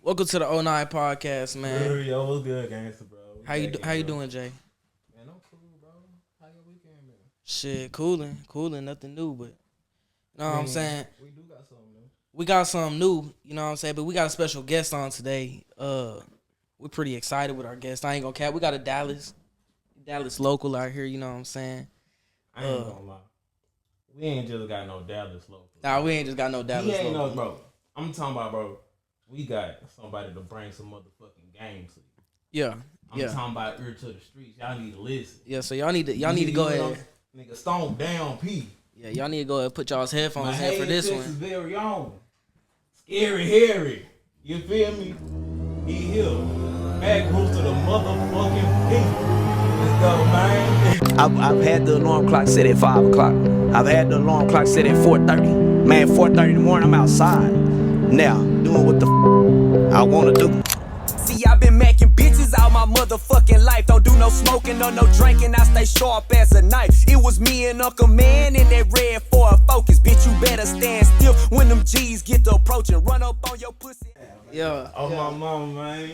Welcome to the '09 podcast, man. Yo, what's good, gangster, bro? How you doing, Jay? Man, I'm cool, bro. How your weekend been? Shit, cooling, nothing new, but you know what I'm saying? We do got something new. We got something new, you know what I'm saying? But we got a special guest on today. We're pretty excited with our guest. I ain't gonna cap. We got a Dallas local out here, you know what I'm saying? I ain't gonna lie. We ain't just got no Dallas local. Nah, we ain't just got no Dallas he ain't local. no, bro. I'm talking about, bro. We got somebody to bring some motherfucking game to you. Yeah. I'm talking about ear to the streets. Y'all need to listen. Yeah, so y'all need to go ahead. Nigga, stomp down P. Yeah, y'all need to go ahead and put y'all's headphones in for this one. This is very own. Scary Harry. You feel me? He here. Mac Rooster the motherfucking Pimp. Let's go, man. I've had the alarm clock set at 5 o'clock. I've had the alarm clock set at 4:30. Man, 4:30 in the morning, I'm outside. Now, doing what the I wanna do. See, I've been macking bitches all my motherfucking life. Don't do no smoking or no drinking. I stay sharp as a knife. It was me and Uncle Man in that red Ford Focus. Bitch, you better stand still when them G's get to approaching. Run up on your pussy. Yeah. Oh, my mama, man.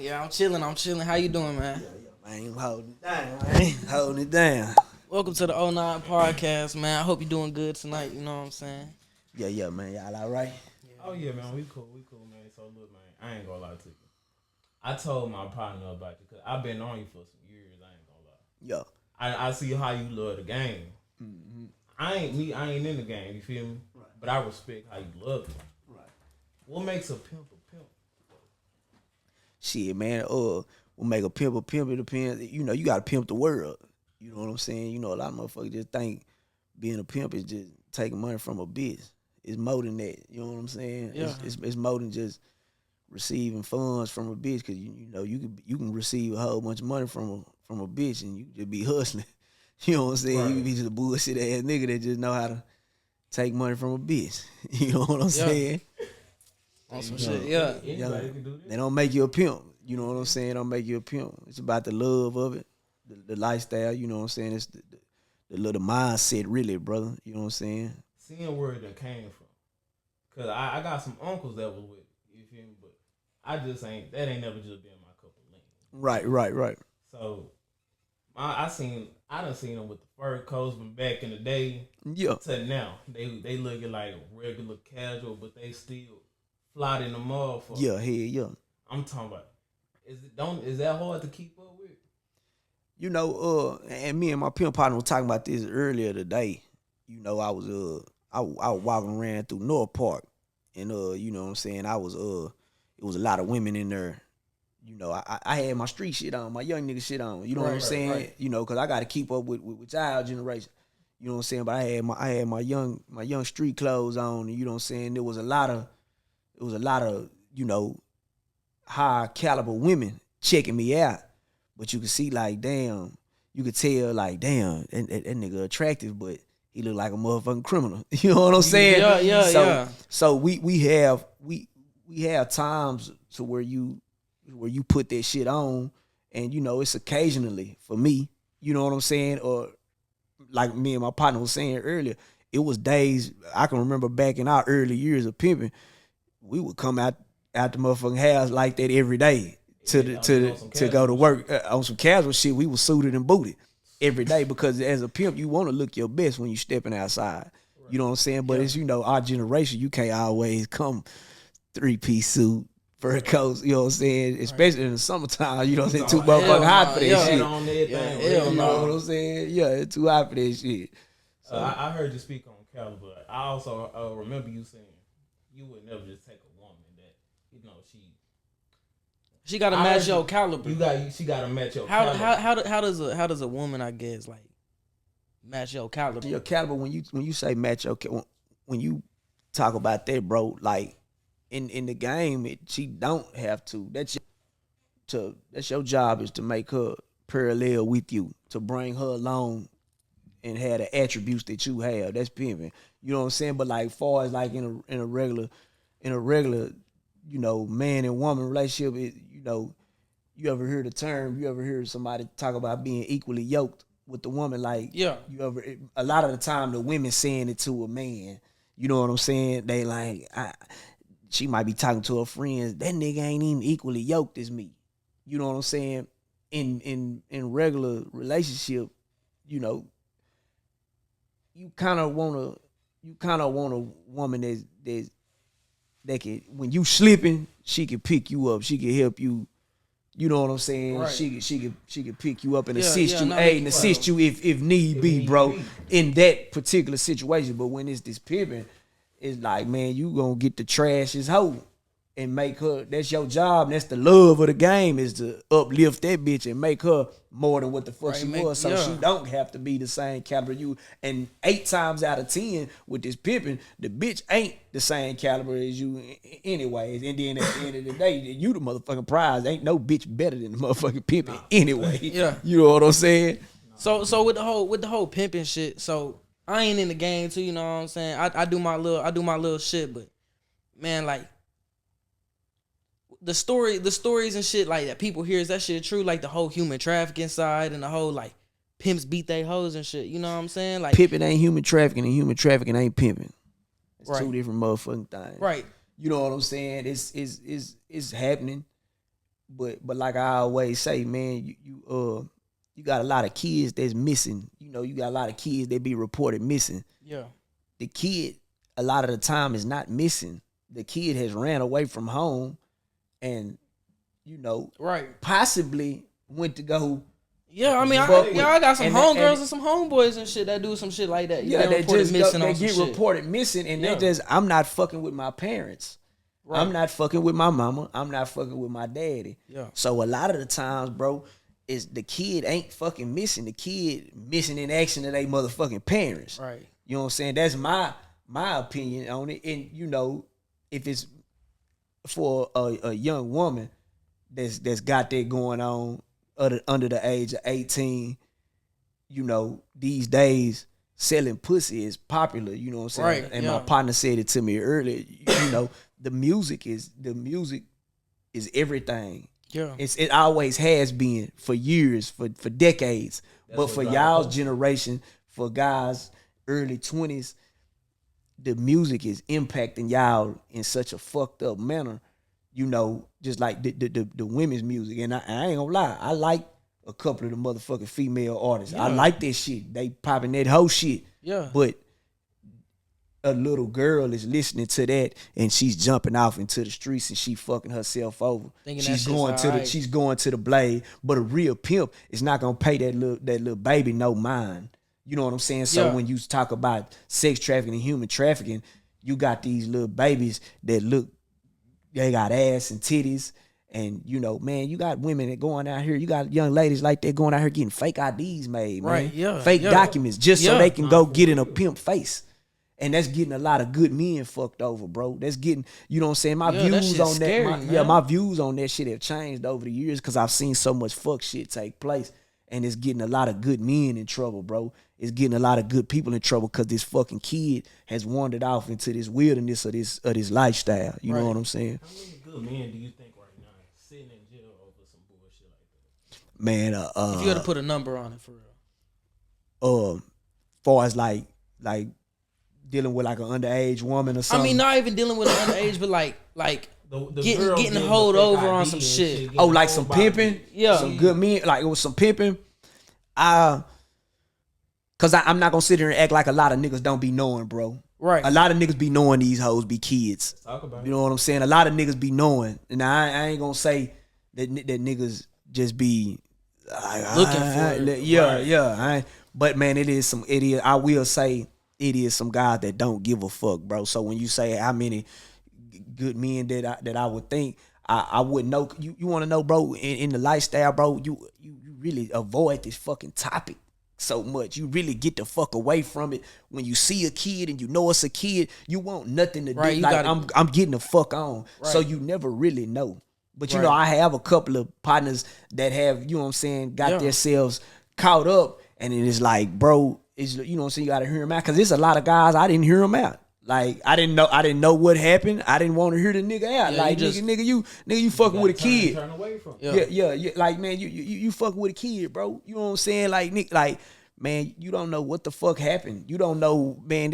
Yeah, I'm chilling. How you doing, man? Man, I'm holding it down, man. Holding it down. Welcome to the '09 podcast, man. I hope you're doing good tonight, you know what I'm saying? Yeah, man. Y'all all right? Oh, yeah, man. We cool, man. So, look, man, I ain't gonna lie to you. I told my partner about you because I've been on you for some years. I ain't gonna lie. Yeah. I see how you love the game. Mm-hmm. I ain't in the game, you feel me? Right. But I respect how you love it. Right. What makes a pimp a pimp? Shit, man. What make a pimp? It depends. You know, you gotta pimp the world. You know what I'm saying? You know, a lot of motherfuckers just think being a pimp is just taking money from a bitch. It's more than that. You know what I'm saying? Yeah. It's more than just receiving funds from a bitch, because you know you can receive a whole bunch of money from a bitch and you just be hustling. You know what I'm saying? Right. You can be just a bullshit ass nigga that just know how to take money from a bitch. You know what I'm saying? On some shit, yeah. Anybody can do this. They don't make you a pimp. You know what I'm saying? Don't make you a pimp. It's about the love of it, the lifestyle. You know what I'm saying? It's the little mindset, really, brother. You know what I'm saying? Seeing where it came from. Because I got some uncles that was with it, you feel me? But that ain't never just been my cup of lean. Right. So, I done seen them with the fur coats from back in the day Yeah. to now. They looking like regular casual, but they still fly in the motherfucker. Yeah, yeah. I'm talking about, is that hard to keep up with? You know, and me and my pimp partner were talking about this earlier today. You know, I was walking around through North Park, and you know what I'm saying, it was a lot of women in there. You know, I had my street shit on, my young nigga shit on. You know what I'm saying? Right. You know, cause I got to keep up with child generation. You know what I'm saying? But I had my young street clothes on. And you know what I'm saying? There was a lot of you know, high caliber women checking me out. But you could see like, damn, you could tell like, damn, that nigga attractive, but he look like a motherfucking criminal. You know what I'm saying? Yeah. So we have times to where you put that shit on, and you know, it's occasionally for me, you know what I'm saying? Or like me and my partner was saying earlier, it was days I can remember back in our early years of pimping, we would come out the motherfucking house like that every day to go to work on some casual shit. We was suited and booted every day, because as a pimp, you want to look your best when you stepping outside. Right. You know what I'm saying? But it's, you know, our generation, you can't always come 3-piece suit, fur coats, you know what I'm saying? Especially in the summertime, you know what I'm saying? Too motherfucking hot for that shit. Hell you no. know what I'm saying? Yeah, it's too hot for that shit. So I heard you speak on caliber. I also remember you saying you would never just take a woman that, you know, she got to match your caliber. She got to match your caliber. How does a woman, I guess, like match your caliber? Your caliber, when you say match your, when you talk about that, bro, like in the game, she don't have to. That's your job, is to make her parallel with you, to bring her along and have the attributes that you have. That's pimping. You know what I'm saying? But like far as like in a regular, you know, man and woman relationship, you know, you ever hear the term, you ever hear somebody talk about being equally yoked with the woman? Like, yeah, a lot of the time the women saying it to a man, you know what I'm saying? They like, she might be talking to her friends. That nigga ain't even equally yoked as me. You know what I'm saying? In regular relationship, you know, you kind of want a woman that can, when you slipping, she can pick you up. She can help you. You know what I'm saying? Right. She can pick you up and Yeah, assist you, no, and assist you if need be, bro, in that particular situation. But when it's this pimping, it's like, man, you gonna get the trashiest hoe and make her. That's your job. And that's the love of the game, is to uplift that bitch and make her more than what the fuck she was, so she don't have to be the same caliber you. And 8 times out of 10 with this pimping, the bitch ain't the same caliber as you anyways. And then at the end of the day, you the motherfucking prize. Ain't no bitch better than the motherfucking pimping anyway. Yeah. You know what I'm saying? So with the whole pimping shit, so I ain't in the game too, you know what I'm saying? I do my little shit, but man, like the stories and shit like that people hear, is that shit true? Like the whole human trafficking side and the whole like pimps beat they hoes and shit. You know what I'm saying? Like pimping ain't human trafficking, and human trafficking ain't pimping. It's right. 2 different motherfucking things. Right. You know what I'm saying? It's happening, but like I always say, man, you got a lot of kids that's missing. You know, you got a lot of kids that be reported missing. Yeah. The kid a lot of the time is not missing. The kid has ran away from home. And, you know, right, possibly went to go. Yeah, I mean, I got some homegirls and some homeboys and shit that do some shit like that. Yeah, they get reported missing, and they just, I'm not fucking with my parents. Right. I'm not fucking with my mama. I'm not fucking with my daddy. Yeah. So a lot of the times, bro, is the kid ain't fucking missing. The kid missing in action of they motherfucking parents. Right. You know what I'm saying? That's my opinion on it. And, you know, if it's for a young woman that's got that going on under the age of 18, you know, these days selling pussy is popular, you know what I'm saying? Right, and my partner said it to me earlier, you know, the music is everything. Yeah. It always has been for years, for decades. But for y'all's generation, for guys early 20s, the music is impacting y'all in such a fucked up manner, you know, just like the women's music. And I ain't gonna lie, I like a couple of the motherfucking female artists. Yeah. I like that shit. They popping that whole shit. Yeah. But a little girl is listening to that and she's jumping off into the streets and she fucking herself over. She's going to the blade. But a real pimp is not gonna pay that little baby no mind. You know what I'm saying? So when you talk about sex trafficking and human trafficking, you got these little babies that they got ass and titties. And, you know, man, you got women that going out here. You got young ladies like that going out here getting fake IDs made, man. Right, yeah. Fake documents just so they can go get in a pimp face. And that's getting a lot of good men fucked over, bro. That's getting, you know what I'm saying? My views on that, my views on that shit have changed over the years because I've seen so much fuck shit take place. And it's getting a lot of good men in trouble, bro. It's getting a lot of good people in trouble because this fucking kid has wandered off into this wilderness of this lifestyle. You know what I'm saying? How many good men do you think right now sitting in jail over some bullshit like that? Man, if you had to put a number on it for real. Far as like dealing with like an underage woman or something. I mean, not even dealing with an underage, but like getting hold over on some shit. Oh, like some pimping? Yeah. Some good men, like it was some pimping. Cause I'm not gonna sit here and act like a lot of niggas don't be knowing, bro. Right. A lot of niggas be knowing these hoes be kids. Talk about you know what I'm saying? A lot of niggas be knowing. And I ain't gonna say that niggas just be looking for it. Yeah. But man, I will say it is some guys that don't give a fuck, bro. So when you say how many good men that I would think, I wouldn't know. You want to know, bro? In the lifestyle, bro, you really avoid this fucking topic so much. You really get the fuck away from it. When you see a kid and you know it's a kid, you want nothing to do. Like I'm getting the fuck on. Right. So you never really know. But you know, I have a couple of partners that have, you know what I'm saying, got themselves caught up, and it is like, bro, it's, you know what I'm saying, you gotta hear them out. Cause there's a lot of guys I didn't hear them out. Like I didn't know what happened. I didn't want to hear the nigga out. Yeah, like nigga, you fucking with a kid. Turn away from. Yeah. Like man, you fucking with a kid, bro. You know what I'm saying? Like Nick, like man, you don't know what the fuck happened. You don't know, man.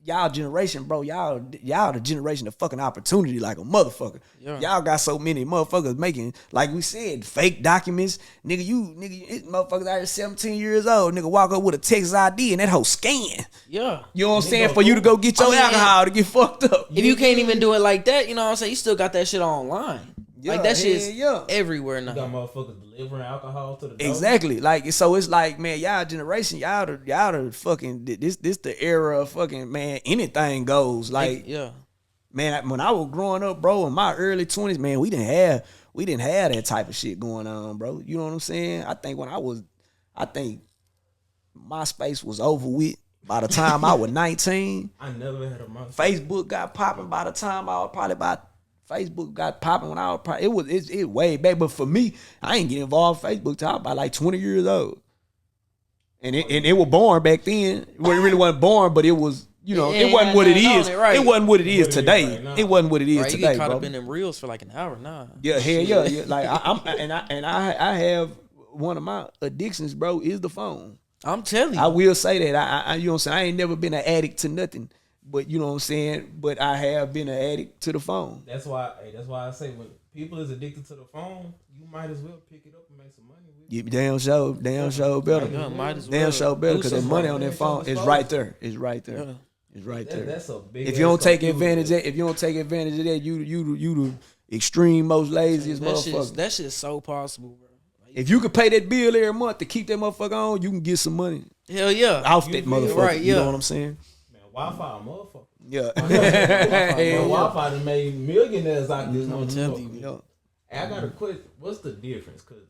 y'all generation, bro, y'all the generation of fucking opportunity like a motherfucker. Yeah. Y'all got so many motherfuckers making, like we said, fake documents. Nigga, motherfuckers out here 17 years old. Nigga walk up with a Texas ID and that whole scan. Yeah. You know what I'm saying? For you to go get your alcohol to get fucked up. If you can't even do it like that, you know what I'm saying? You still got that shit online. Yeah, like that shit's yeah. everywhere You got now. motherfuckers delivering alcohol to the door. Exactly. Like, so it's like, man, y'all generation, y'all the fucking, this the era of fucking, man, anything goes. Like, yeah. man, when I was growing up, bro, in my early 20s, man, we didn't have that type of shit going on, bro. You know what I'm saying? I think MySpace was over with by the time I was 19. I never had a MySpace. Facebook got popping by the time I was probably about. Facebook got popping when I was probably, it way back. But for me, I ain't get involved in Facebook till I was about like 20 years old. And it was born back then. It really wasn't born, but it was, you know, it wasn't what it is. It wasn't what it is today. It wasn't what it is today, you get caught bro. up in them reels for like an hour now. Yeah, hell yeah. Like I have one of my addictions, bro, is the phone. I'm telling you. I will say that. I you know what I'm saying? I ain't never been an addict to nothing. But you know what I'm saying? But I have been an addict to the phone. That's why I say when people is addicted to the phone, you might as well pick it up and make some money with it. You damn show better. Yeah, might as Damn well. show better because the Do money something. on that phone is right there. It's right there. Yeah. It's right there. That's a big. If you don't take advantage of that, you the extreme most laziest motherfucker. That shit's so possible, bro. Like, If you could pay that bill every month to keep that motherfucker on, you can get some money hell yeah. off that motherfucker. Right, You yeah. know what I'm saying? Man, Wi-Fi a motherfucker. Yeah. Wi-Fi done made millionaires out this I'm telling you. Yeah. Hey, I got a question. What's the difference? Because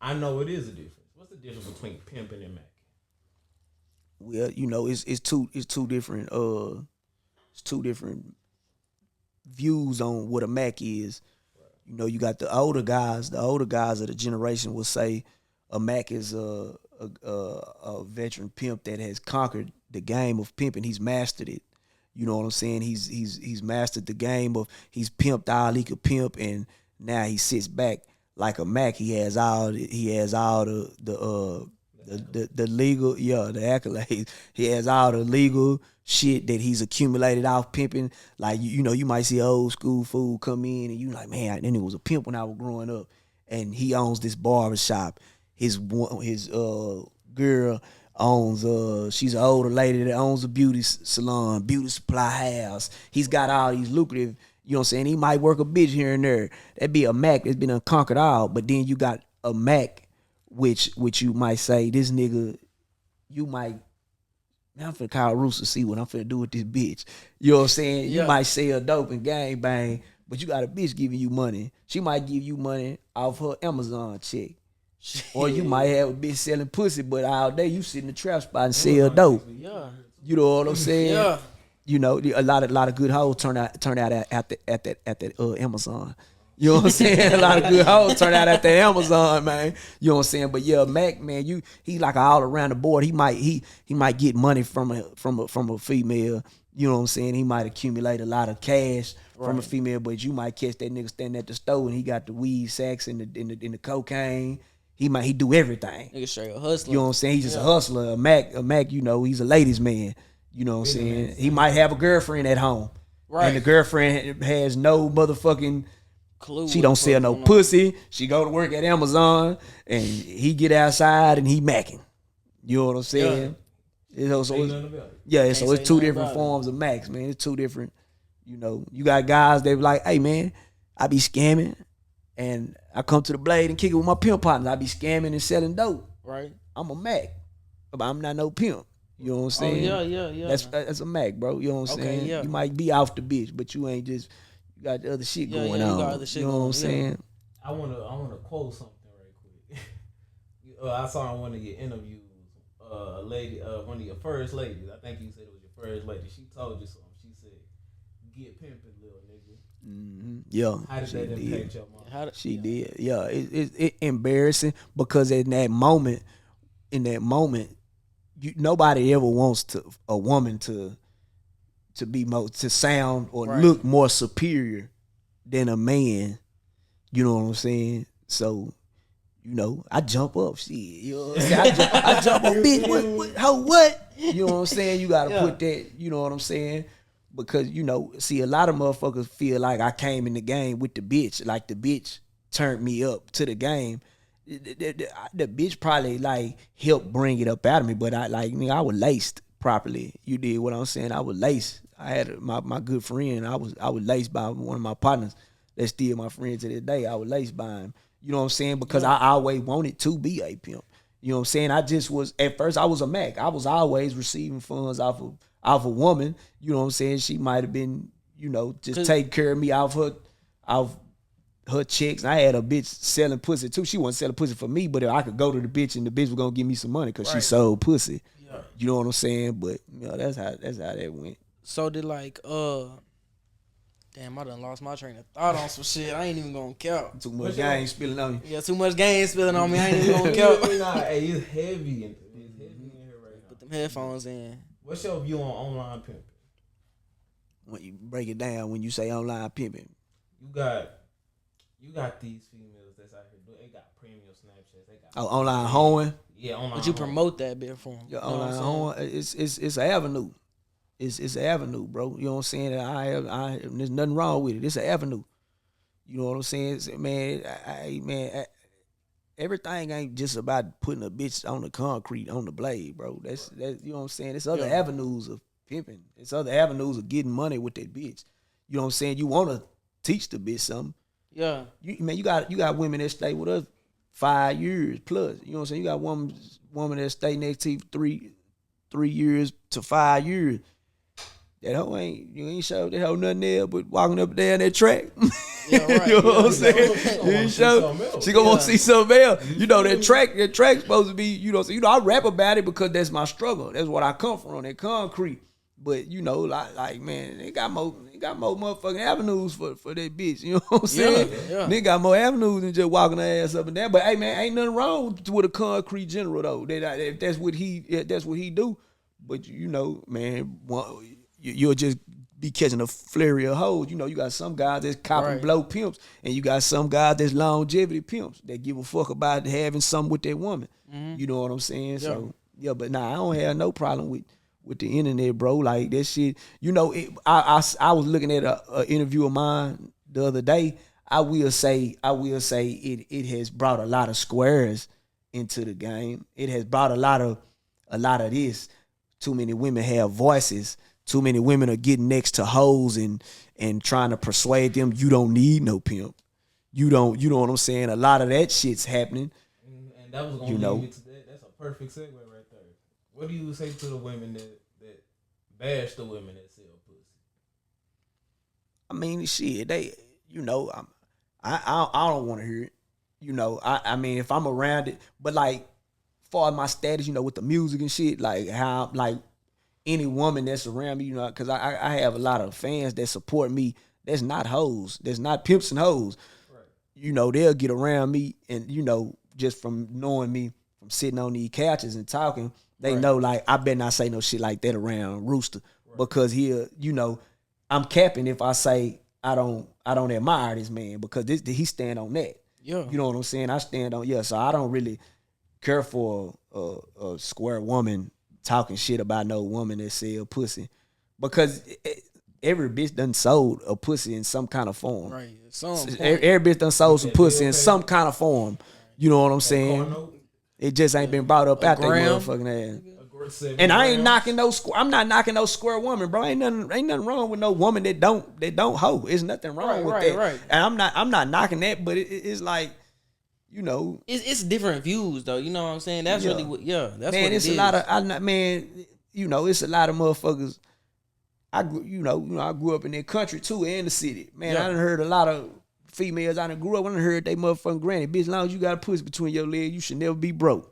I know it is a difference. What's the difference between pimping and macking? Well, you know, it's two different views on what a Mac is. You know, you got the older guys of the generation will say a Mac is a veteran pimp that has conquered the game of pimping. He's mastered it. You know what I'm saying? He's mastered the game of, he's pimped all he could pimp, and now he sits back like a Mac. He has all the legal, the accolades. He has all the legal shit that he's accumulated off pimping. Like, you know, you might see an old school fool come in and you like, man, then it was a pimp when I was growing up, and he owns this barbershop. His girl owns she's an older lady that owns a beauty salon, beauty supply house. He's got all these lucrative, you know what I'm saying? He might work a bitch here and there. That'd be a Mac that's been unconquered all. But then you got a Mac, which you might say, this nigga, you might, man, I'm finna call Rooster, see what I'm finna do with this bitch. You know what I'm saying? Yeah. You might sell dope and gang bang, but you got a bitch giving you money. She might give you money off her Amazon check. Or you might have a bitch selling pussy, but all day you sit in the trap spot and sell dope. Yeah. You know what I'm saying? Yeah. You know, a lot of good hoes turn out at that Amazon. You know what I'm saying? A lot of good hoes turn out at that Amazon, man. You know what I'm saying? But yeah, Mac, man, he like all around the board. He might get money from a female. You know what I'm saying? He might accumulate a lot of cash from a female, but you might catch that nigga standing at the store and he got the weed sacks and the cocaine. He do everything. Nigga straight up hustling. You know what I'm saying? He's just a hustler. A Mac, you know, he's a ladies' man. You know what I'm saying? He might have a girlfriend at home. Right. And the girlfriend has no motherfucking clue. She don't sell no pussy. She go to work at Amazon and he get outside and he macking. You know what I'm saying? Yeah. So it's two different forms of Macs, man. It's two different, you know. You got guys that be like, hey man, I be scamming and I come to the blade and kick it with my pimp partners. I be scamming and selling dope. Right. I'm a Mac, but I'm not no pimp. You know what I'm saying? Oh, yeah. That's a Mac, bro. You know what I'm saying? Yeah. You might be off the bitch, but you ain't just, you got the other shit going on. You got other shit you know going what I'm on, saying? I wanna quote something right quick. I saw in one of your interviews, a lady, one of your first ladies. I think you said it was your first lady. She told you something. She said, "Get pimping, little nigga." Mm-hmm. Yeah. How did that impact your mom? She did. Yeah. It embarrassing because in that moment, nobody ever wants a woman to be to sound or look more superior than a man. You know what I'm saying? So, you know, I jump up, shit. You know what I'm saying? I jump up, bitch. What? You know what I'm saying? You gotta put that. You know what I'm saying? Because you know, see, a lot of motherfuckers feel like I came in the game with the bitch, like the bitch turned me up to the game. The bitch probably like helped bring it up out of me, but I was laced properly. You did what I'm saying? I was laced. I had my good friend. I was laced by one of my partners. That's still my friend to this day. I was laced by him. You know what I'm saying? Because I always wanted to be a pimp. You know what I'm saying? I just was, at first I was a Mac. I was always receiving funds off a woman. You know what I'm saying? She might have been, you know, just taking care of me off her checks. I had a bitch selling pussy too. She wasn't selling pussy for me, but I could go to the bitch and the bitch was gonna give me some money because she sold pussy. Yeah. You know what I'm saying? But you know, that's how that went. So did damn, I done lost my train of thought on some shit. I ain't even gonna count. Too much game spilling on you. Yeah, too much game spilling on me. I ain't even gonna count. Hey, it's heavy in here right now. Put them headphones in. What's your view on online pimping? When you break it down, when you say online pimping, you got these females that's out here doing. They got premium Snapchats. They got online hoeing. Yeah, online. But you promote that bit for them. Yeah, online hoeing. It's an avenue. It's an avenue, bro. You know what I'm saying? I there's nothing wrong with it. It's an avenue. You know what I'm saying? Man, everything ain't just about putting a bitch on the concrete, on the blade, bro. That's you know what I'm saying? There's other avenues of pimping. There's other avenues of getting money with that bitch. You know what I'm saying? You want to teach the bitch something. Yeah. You got women that stay with us 5 years plus. You know what I'm saying? You got woman that stay next to you 3 years to 5 years. That hoe you ain't showed that hoe nothing there but walking up and down that track. Yeah, right. You know what I'm saying? You ain't show. She gonna want to see something else. You know that track's supposed to be, you know, so you know I rap about it because that's my struggle. That's what I come from, that concrete. But you know, like man, they got more motherfucking avenues for that bitch. You know what I'm saying? Yeah. They got more avenues than just walking their ass up and down. But hey man, ain't nothing wrong with a concrete general though. If that's what he do. But you know, man, you'll just be catching a flurry of hoes. You know, you got some guys that's cop and blow pimps, and you got some guys that's longevity pimps that give a fuck about having something with that woman. Mm-hmm. You know what I'm saying? Yeah. So yeah, but nah, I don't have no problem with the internet, bro. Like that shit. You know, I was looking at a interview of mine the other day. I will say it has brought a lot of squares into the game. It has brought a lot of this. Too many women have voices. Too many women are getting next to hoes and trying to persuade them you don't need no pimp. You know what I'm saying? A lot of that shit's happening. And that was gonna lead me to that. That's a perfect segue right there. What do you say to the women that bash the women that sell pussy? I mean, shit, they, you know, I don't want to hear it. You know, I mean, if I'm around it, but like, far as my status, you know, with the music and shit, like how, like, any woman that's around me, you know, because I have a lot of fans that support me. That's not hoes. That's not pimps and hoes. Right. You know, they'll get around me and, you know, just from knowing me, from sitting on these couches and talking, they know, like, I better not say no shit like that around Rooster. Right. Because he'll, you know, I'm capping if I say I don't admire this man because he stand on that. Yeah. You know what I'm saying? I stand on, so I don't really care for a square woman talking shit about no woman that sell pussy, because every bitch done sold a pussy in some kind of form. Right. Every bitch done sold some pussy in some kind of form. You know what I'm saying? It just ain't been brought up out there motherfucking ass. And I ain't knocking I'm not knocking no square woman, bro. Ain't nothing wrong with no woman that don't hoe. There's nothing wrong with that. Right. And I'm not knocking that, but it's like, you know, it's different views though. You know what I'm saying? That's really what. Yeah, that's man, what it's it is. A lot of man. You know, it's a lot of motherfuckers. I grew up in the country too, and the city. Man, I done heard a lot of females. I done grew up. I done heard they motherfucking granny, bitch. As long as you got a pussy between your legs, you should never be broke.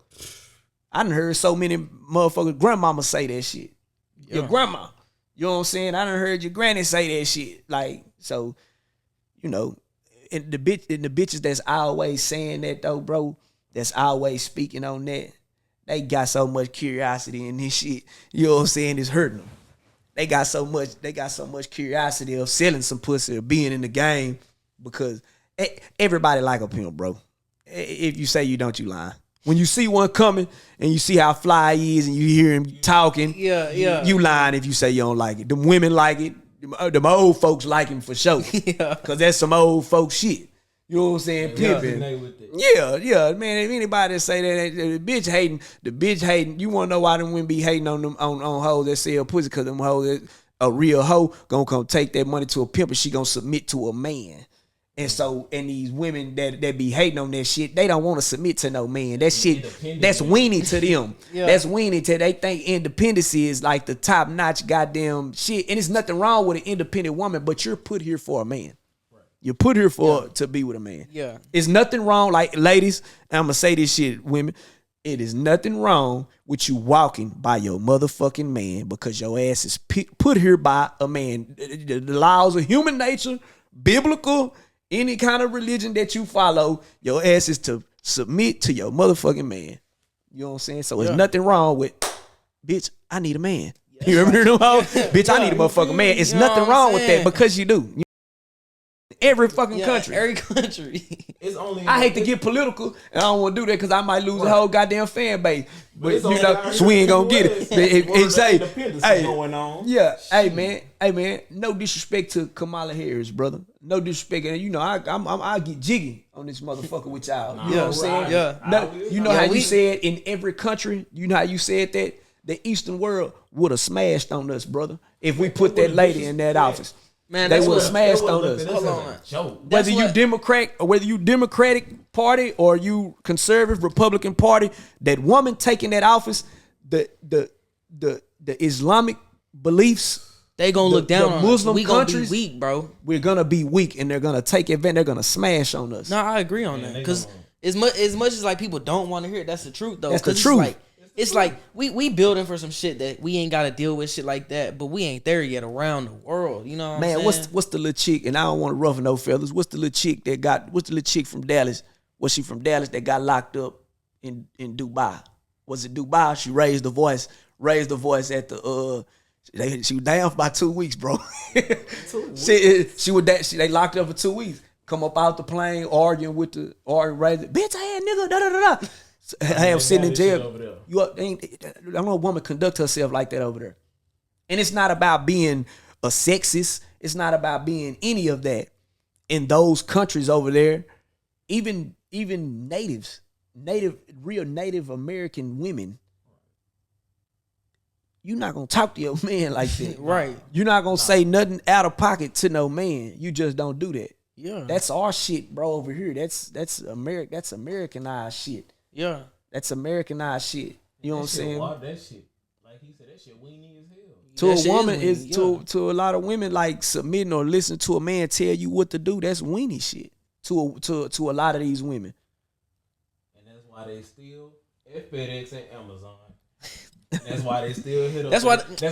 I done heard so many motherfuckers grandmama say that shit. Yeah. Your grandma. You know what I'm saying? I done heard your granny say that shit. Like, so, you know. And the bitches that's always saying that though, bro, that's always speaking on that, they got so much curiosity in this shit. You know what I'm saying? It's hurting them. They got so much curiosity of selling some pussy or being in the game, because everybody like a pimp, bro. if you say you don't, you lying. When you see one coming and you see how fly he is and you hear him talking, you lying if you say you don't like it. Them women like it. Them old folks like him for sure. Because that's some old folk shit. You know what I'm saying? Pimping. Yeah, man. If anybody say that, the bitch hating, you want to know why them women be hating on them on hoes that sell pussy? Because them hoes, a real hoe gonna come take that money to a pimp and she gonna submit to a man. And so, and these women that be hating on that shit, they don't want to submit to no man. That shit, that's weenie to them. That's weenie to they think independence is like the top notch goddamn shit. And there's nothing wrong with an independent woman, but you're put here for a man. You're put here for to be with a man. Yeah. It's nothing wrong, like ladies, and I'm gonna say this shit, women. It is nothing wrong with you walking by your motherfucking man because your ass is put here by a man. The laws of human nature, biblical, any kind of religion that you follow, your ass is to submit to your motherfucking man. You know what I'm saying? So there's nothing wrong with, bitch, I need a man. You ever hear them hoes? Bitch, I need a motherfucking man. It's nothing wrong with that because you do. Every fucking country. Every country. It's only I hate to get political, and I don't want to do that because I might lose a whole goddamn fan base. But you know, so we ain't gonna get it. It say, hey, going on. Yeah, hey man, no disrespect to Kamala Harris, brother. No disrespect, and you know, I get jiggy on this motherfucker with y'all. You know what I'm saying? Yeah. No, you know how you said in every country. You know how you said that the Eastern world would have smashed on us, brother, if we put that lady in that office. Man, they would have smashed on us. Hold on. Whether you Democrat or whether you Democratic Party or you conservative Republican Party, that woman taking that office, the Islamic beliefs, they gonna look down on Muslim us. We countries. Gonna be weak, bro. We're gonna be weak, and they're gonna take advantage. They're gonna smash on us. No, I agree on that because as much as like people don't want to hear it, that's the truth though. That's the truth. It's like we building for some shit that we ain't got to deal with shit like that, but we ain't there yet around the world. You know what I'm saying? What's the little chick? And I don't want to ruffle no feathers. What's the little chick from Dallas? Was she from Dallas that got locked up in Dubai? Was it Dubai? She raised the voice at the she was down for about 2 weeks, bro. 2 weeks? They locked her up for 2 weeks. Come up out the plane, arguing, raised it. Bitch, I had nigga, da da da da. Have sitting in jail. I don't know a woman conduct herself like that over there. And it's not about being a sexist. It's not about being any of that. In those countries over there, even real Native American women, you're not gonna talk to your man like that. Right. You're not gonna say nothing out of pocket to no man. You just don't do that. Yeah. That's our shit, bro, over here. That's Americanized shit. Yeah. That's Americanized shit. You know what I'm saying? That shit, like he said, that shit weenie as hell. To a woman to a lot of women, like submitting or listening to a man tell you what to do, that's weenie shit. To a lot of these women. And that's why they still at FedEx and Amazon. That's why they still hit up. That's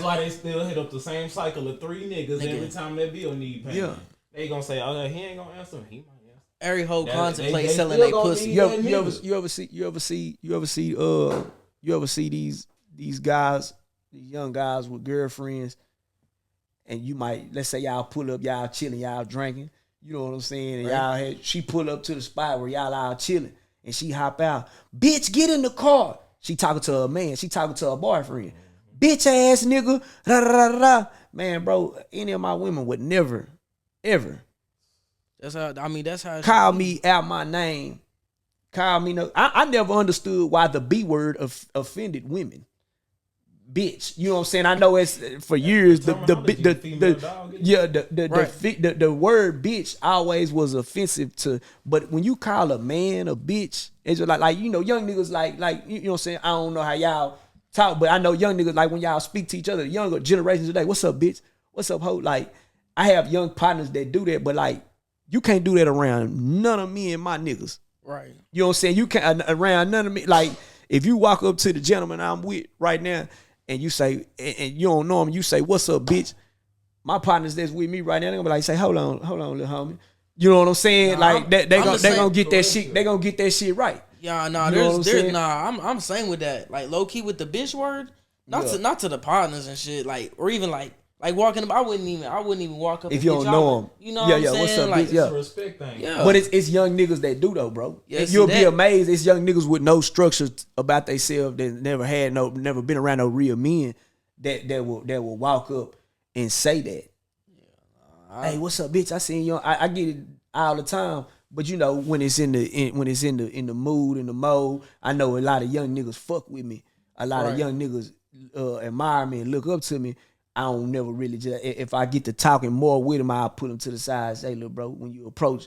why they still hit up the same cycle of 3 niggas every time that bill need payment. Yeah. They gonna say, "Oh, he ain't gonna answer. He might." Every hoe contemplate selling their pussy. You ever see these guys, these young guys with girlfriends, and you might, let's say y'all pull up, y'all chilling, y'all drinking, you know what I'm saying, and she pull up to the spot where y'all all chilling, and she hop out, bitch, get in the car. She talking to her man, she talking to her boyfriend, bitch ass nigga, da da da da. Man, bro, any of my women would never, ever. That's how it call me out my name. Call me no. I never understood why the B word offended women. Bitch, you know what I'm saying? I know it's for years the word bitch always was offensive to, but when you call a man a bitch, it's just like you know, young niggas like you know what I'm saying? I don't know how y'all talk, but I know young niggas like when y'all speak to each other, younger generations today, what's up, bitch? What's up, ho? Like I have young partners that do that, but like you can't do that around none of me and my niggas. Right. You know what I'm saying? You can't around none of me. Like, if you walk up to the gentleman I'm with right now and you say, and you don't know him, you say, what's up, bitch? My partners that's with me right now, they're gonna be like, say, hold on, little homie. You know what I'm saying? Like they gonna get that shit, they gonna get that shit right. Yeah, I'm saying with that. Like low key with the bitch word, not to the partners and shit, like, or even like Like walking up, I wouldn't even walk up if and you hit don't y'all, know like, them. you know what I'm saying? What's up, like, bitch? Yeah. It's a respect thing. Yeah. But it's young niggas that do though, bro. Yeah, And see you'll be that- amazed. It's young niggas with no structure about themselves that never been around no real men that will walk up and say that. Hey, what's up, bitch? I seen you. I get it all the time. But you know, when it's in the mood, in the mode, I know a lot of young niggas fuck with me. A lot of young niggas admire me and look up to me. I don't never really just, if I get to talking more with them, I'll put them to the side and say, look, bro, when you approach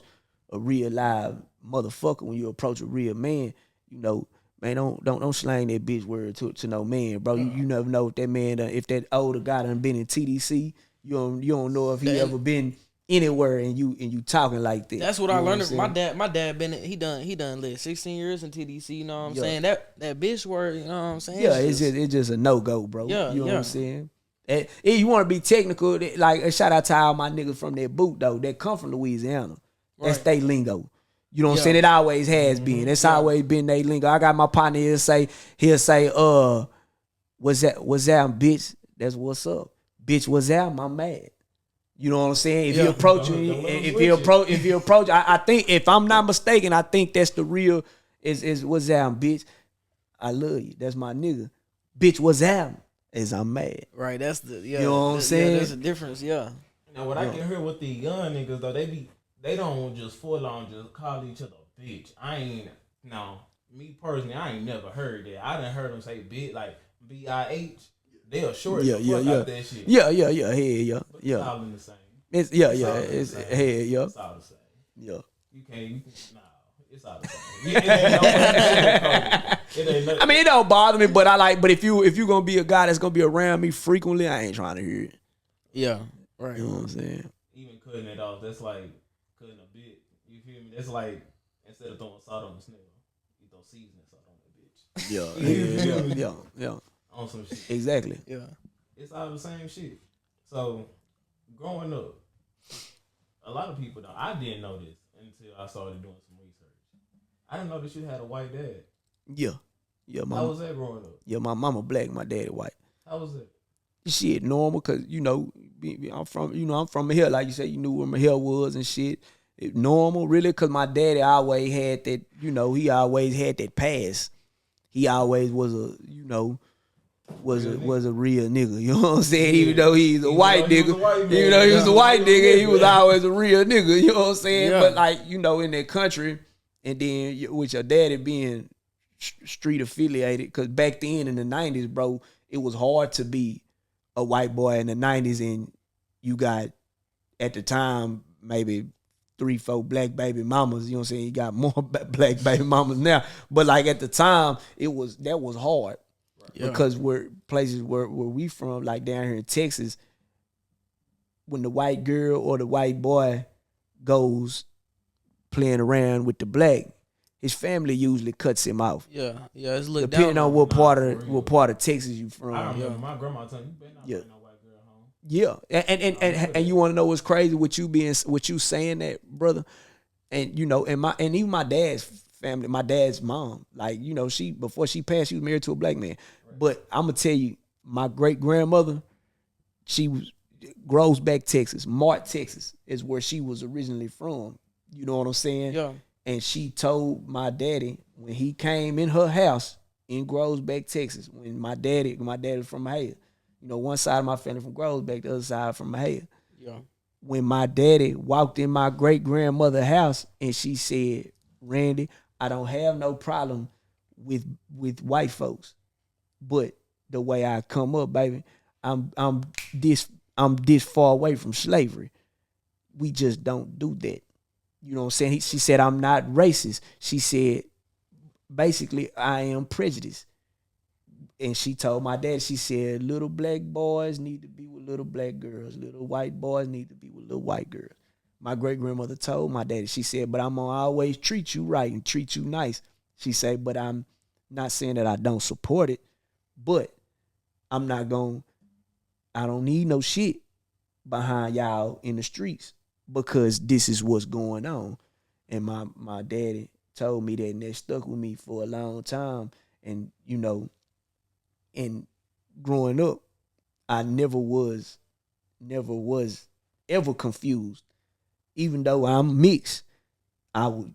a real live motherfucker, when you approach a real man, you know, man, don't slang that bitch word to no man, bro. You never know if that man, if that older guy done been in TDC, you don't know if he ever been anywhere and you talking like that. That's what you I know learned. I'm saying? My dad been he done lived 16 years in TDC. You know what I'm saying? That bitch word. You know what I'm saying? Yeah, it's just a no go, bro. Yeah, you know yeah. what I'm saying. And you want to be technical, like a shout out to all my niggas from that boot though, that come from Louisiana. That's they lingo. You know what I'm saying? It always has been. It's always been they lingo. I got my partner he'll say, what's that, bitch? That's what's up. Bitch, what's that? I'm mad. You know what I'm saying? If you approach I think if I'm not mistaken, I think that's the real is what's that, bitch? I love you. That's my nigga. Bitch, what's that? Is I'm mad. Right, that's the You know what I'm saying? Yeah, there's a difference, yeah. Now what I can hear with the young niggas though, they don't just full on just call each other bitch. Me personally, I ain't never heard that. I done heard them say bitch like B-I-H. They'll short the fuck out that shit. Yeah. But it's all in the same. It's It's all the same. Yeah. You can't. It's all the same. It ain't nothing. I mean, it don't bother me, but but if you gonna be a guy that's gonna be around me frequently, I ain't trying to hear it. Yeah, right. You know what I'm saying? Even cutting it off, that's like cutting a bit. You feel me? That's like instead of throwing salt on the snail, you throw seasoning salt on that bitch. Yeah. On some shit. Exactly. Yeah. It's all the same shit. So growing up, a lot of people I didn't know this until I started doing some research. I didn't know that you had a white dad. Yeah. Mama. How was that growing up? Yeah, my mama black, my daddy white. How was it? Shit, normal, cause I'm from here, like you said, you knew where my hair was and shit. Normal, really, cause my daddy always had that, he always had that past. He always was a real nigga. You know what I'm saying? Yeah. Even though he's a white nigga. Even though he was a white nigga, he was always a real nigga. You know what I'm saying? Yeah. But like, in that country, and then with your daddy being street affiliated, because back then in the 90s, bro, it was hard to be a white boy in the 90s, and you got, at the time, maybe 3-4 black baby mamas. You know what I'm saying? You got more black baby mamas now. But like at the time, that was hard. Yeah. Because places where we from, like down here in Texas, when the white girl or the white boy goes playing around with the black, his family usually cuts him off. Yeah, it's looked depending down on what part of Texas you from. I remember my grandma telling me, you better not bring no white girl home. Yeah, and you want to know what's crazy with you saying that, brother, and even my dad's family, my dad's mom, like she before she passed, she was married to a black man. Right. But I'm gonna tell you, my great grandmother, she was Groesbeck, Texas, Mart, Texas is where she was originally from. You know what I'm saying? Yeah. And she told my daddy when he came in her house in Groesbeck, Texas, when my daddy was from Mahia. One side of my family from Groesbeck, the other side from Mahia. Yeah. When my daddy walked in my great grandmother's house and she said, Randy, I don't have no problem with white folks, but the way I come up, baby, I'm this far away from slavery. We just don't do that. You know what I'm saying? She said, I'm not racist. She said, basically, I am prejudiced. And she told my dad, she said, little black boys need to be with little black girls. Little white boys need to be with little white girls. My great-grandmother told my daddy, she said, but I'm going to always treat you right and treat you nice. She said, but I'm not saying that I don't support it, but I don't need no shit behind y'all in the streets because this is what's going on. And my daddy told me that, and that stuck with me for a long time. And, and growing up, I never was never was ever confused. Even though I'm mixed, I'm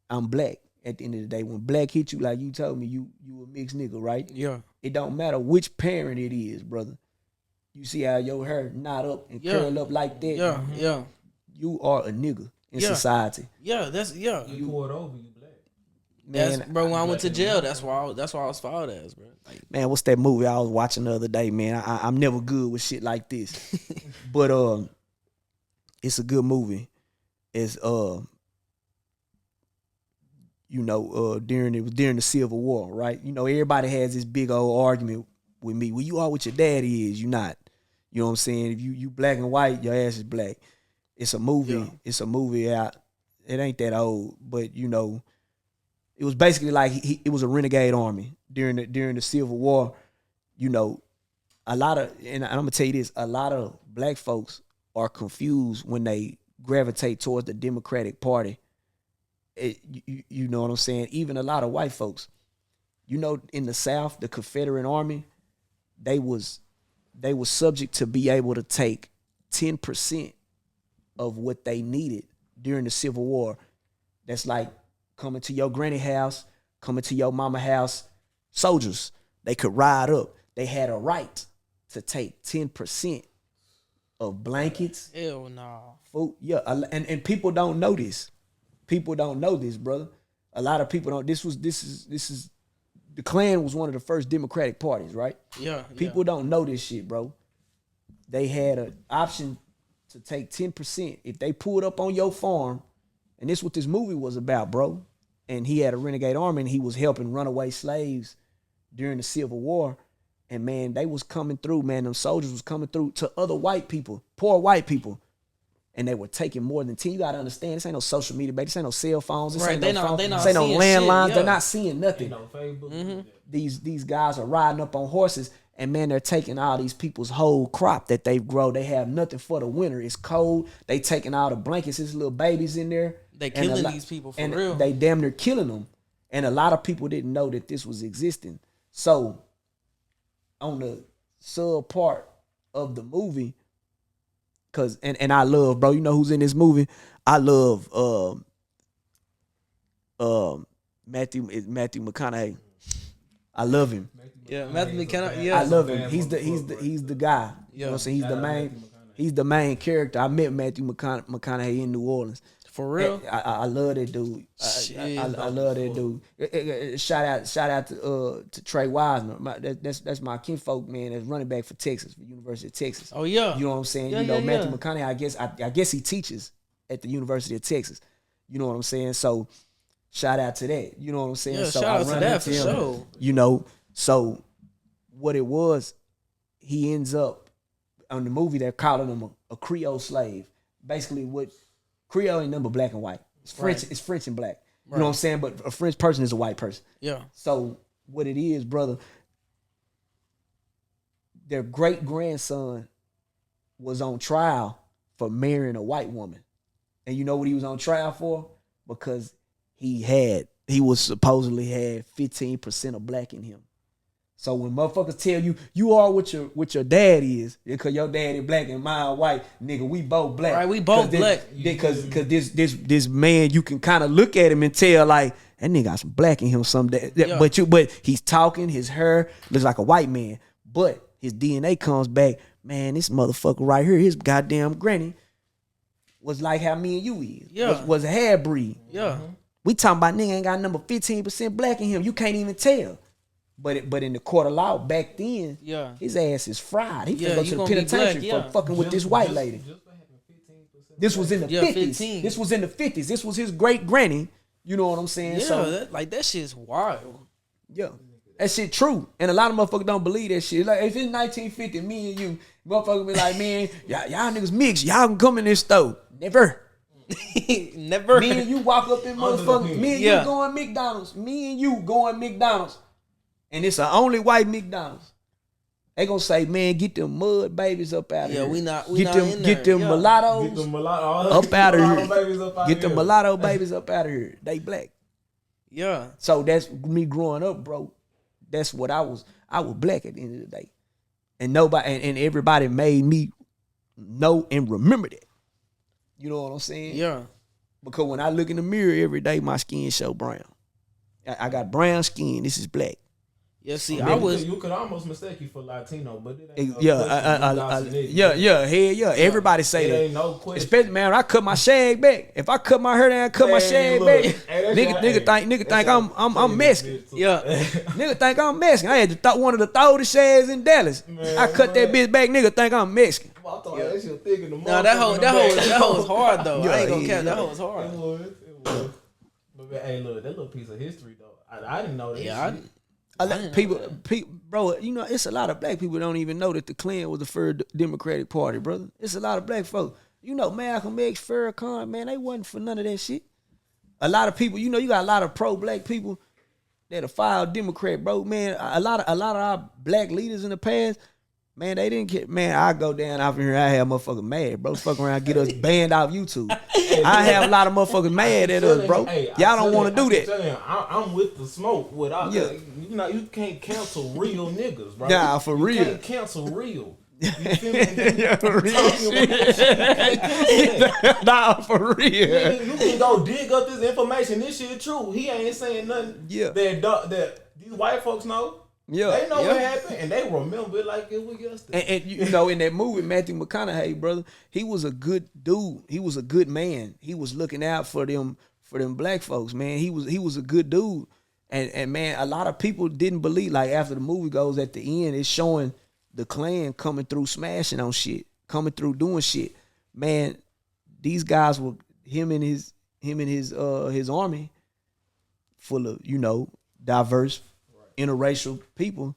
black. At the end of the day, when black hit you, like you told me, you a mixed nigga, right? Yeah. It don't matter which parent it is, brother. You see how your hair knot up and curl up like that? Yeah, yeah. You are a nigga in society. Yeah, You pour it over, you black. That's, Man, bro, when I went to jail, that's why I was filed as, bro. Like, man, what's that movie I was watching the other day, man? I'm never good with shit like this. But it's a good movie. It's during the Civil War, right? You know, everybody has this big old argument with me. Well, you are what your daddy is, you not. You know what I'm saying? If you black and white, your ass is black. It's a movie. Yeah. It's a movie out. It ain't that old, but you know, it was basically like it was a renegade army during the Civil War. You know, and I'm gonna tell you this: a lot of black folks are confused when they gravitate towards the Democratic Party. You know what I'm saying? Even a lot of white folks. You know, in the South, the Confederate Army, they was subject to be able to take 10% of what they needed during the Civil War. That's like coming to your granny house, coming to your mama house. Soldiers, they could ride up. They had a right to take 10% of blankets. Hell no. Food. Yeah, and people don't know this. People don't know this, brother. A lot of people don't. This is the Klan was one of the first Democratic parties, right? Yeah. People don't know this shit, bro. They had an option to take 10%. If they pulled up on your farm, and this is what this movie was about, bro. And he had a renegade army, and he was helping runaway slaves during the Civil War. And man, they was coming through, man. Them soldiers was coming through to other white people, poor white people. And they were taking more than 10. You gotta understand, this ain't no social media, baby. This ain't no cell phones. This ain't no phone. This ain't no landlines. They're not seeing nothing. No Facebook. Mm-hmm. These guys are riding up on horses, and man, they're taking all these people's whole crop that they've grown. They have nothing for the winter. It's cold. They taking all the blankets. There's little babies in there. They killing these people for real. They damn near killing them. And a lot of people didn't know that this was existing. So on the sub part of the movie, cause and I love, bro, you know who's in this movie? I love Matthew McConaughey. I love him. Yeah, Matthew McConaughey. Yeah, I love him. He's the guy. You know what I'm saying? He's the main character. I met Matthew McConaughey in New Orleans. For real? I love that dude. I love that dude. Shout out to Trey Wiseman. That's my kinfolk, man. That's running back for Texas, for University of Texas. Oh yeah. You know what I'm saying? Yeah, Matthew McConaughey. I guess he teaches at the University of Texas. You know what I'm saying? So shout out to that. You know what I'm saying? Yeah, so shout out to that for sure. You know, so what it was, he ends up on the movie. They're calling him a Creole slave. Basically, what Creole ain't number black and white. It's French. Right. It's French and black. You know what I'm saying? But a French person is a white person. Yeah. So what it is, brother, their great grandson was on trial for marrying a white woman. And you know what he was on trial for? Because he was supposedly had 15% of black in him. So when motherfuckers tell you you are what your dad is, because your dad is black and mine white, nigga, we both black. Right, we both black. Because this man, you can kind of look at him and tell like that nigga got some black in him someday. Yeah. But he's talking, his hair looks like a white man, but his DNA comes back. Man, this motherfucker right here, his goddamn granny was like how me and you is. Yeah. Was a half breed. Yeah. We talking about nigga ain't got number 15% black in him. You can't even tell. But in the court of law back then, his ass is fried. He finna go to the penitentiary for fucking with this white lady. This was in the 50s. This was in the 50s. This was his great granny. You know what I'm saying? Yeah, so, that shit's wild. Yeah. That shit true. And a lot of motherfuckers don't believe that shit. Like, if it's 1950, me and you, motherfuckers be like, man, y'all niggas mixed. Y'all can come in this store. Never. Never. Me and you walk up in motherfuckers. Me and you going McDonald's. Me and you going McDonald's. And it's the only white McDonald's. They gonna say, man, get them mud babies up out of here. Yeah, we not get them mulattoes. Get them mulattoes up out of here. Get them mulatto babies up out of here. They black. Yeah. So that's me growing up, bro. That's what I was. I was black at the end of the day. And nobody and everybody made me know and remember that. You know what I'm saying? Yeah. Because when I look in the mirror every day, my skin show brown. I got brown skin. This is black. Yeah, see, You could almost mistake you for Latino, but it ain't Everybody say that. Ain't no question. Especially, man, when I cut my shag back. If I cut my hair down, cut my shag back. Nigga think I'm Mexican. Yeah. Nigga think I'm Mexican. I had to one of the oldest shags in Dallas. I cut that bitch back. Nigga think I'm Mexican. I thought that shit thick in the No, that hoe was hard though. I ain't gonna count. That hoe was hard. It was. But hey, look, that little piece of history though. I didn't know that. Yeah, People, bro, you know, it's a lot of black people don't even know that the Klan was the first Democratic Party, brother. It's a lot of black folks. You know, Malcolm X, Farrakhan, man, they wasn't for none of that shit. A lot of people, you know, you got a lot of pro-black people that are filed Democrat, bro. Man, a lot of our black leaders in the past, man, they didn't get, man, I go down out here, I have motherfuckers mad, bro. Fuck around, get us banned off YouTube. I have a lot of motherfuckers mad at us, bro. Y'all don't want to do that. I'm with the smoke. You know, you can't cancel real niggas, bro. Nah, for real. You can't cancel real. You feel me? Nah, for real. You can go dig up this information. This shit true. He ain't saying nothing that these white folks know. Yeah, they know what happened, and they remember it like it was yesterday. And you know, in that movie, Matthew McConaughey, brother, he was a good dude. He was a good man. He was looking out for them black folks, man. He was a good dude. And man, a lot of people didn't believe. Like after the movie goes at the end, it's showing the Klan coming through, smashing on shit, coming through doing shit. Man, these guys were him and his army, full of, you know, diverse, interracial people.